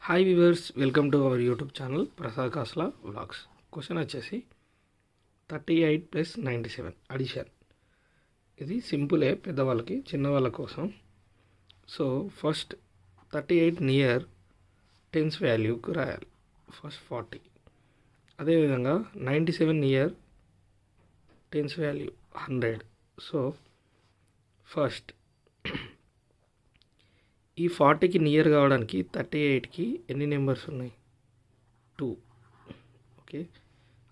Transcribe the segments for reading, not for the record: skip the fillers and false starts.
Hi viewers, welcome to our YouTube channel Prasad Kasla vlogs. Question వచ్చేసి 38 + 97 addition. ఇది సింపులే పెద్దవాళ్ళకి, చిన్నవాళ్ళ కోసం. సో ఫస్ట్ 38 నియర్ టెన్స్ వాల్యూకి రాయాలి, ఫస్ట్ 40. అదేవిధంగా 97 near tens value 100. So first ఈ 40కి నియర్ కావడానికి 38కి ఎన్ని నెంబర్స్ ఉన్నాయి? 2. ఓకే.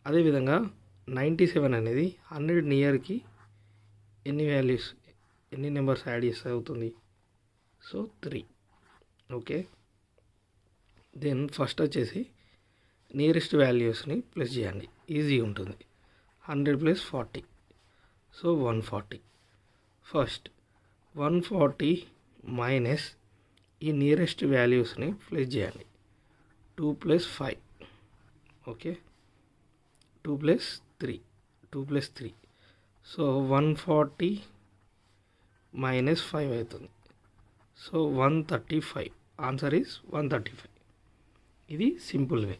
అదేవిధంగా 97 అనేది 100 నియర్కి ఎన్ని నెంబర్స్ యాడ్ చేస్తే అవుతుంది? సో 3. ఓకే. దెన్ ఫస్ట్ వచ్చేసి నియరెస్ట్ వాల్యూస్ని ప్లస్ చేయండి, ఈజీ ఉంటుంది. 100 + 40, సో 140. ఫస్ట్ 140 మైనస్ ఈ నియరెస్ట్ వాల్యూస్ని ప్లస్ చేయండి, 2 + 5. ఓకే, 2 + 3. సో 140 మైనస్ 5 అవుతుంది. సో 135. Answer is 135. ఇది సింపుల్ వే.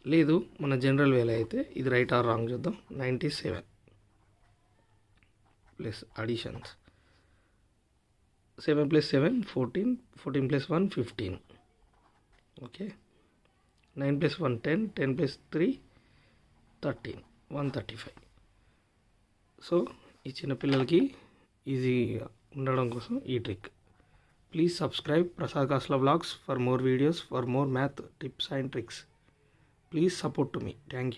లేదు మన జనరల్ వేలో అయితే ఇది రైట్ ఆర్ రాంగ్ చూద్దాం. 97 ప్లస్ అడిషన్స్ 7 + 7 14, 14 + 1 15. ఓకే. 9 + 1 10, 10 + 3 13, 135. సో ఈ చిన్నపిల్లలకి ఈజీగా ఉండడం కోసం ఈ trick. Please subscribe Prasad Kasla vlogs for more videos, for more math tips and tricks. Please support to me. Thank you.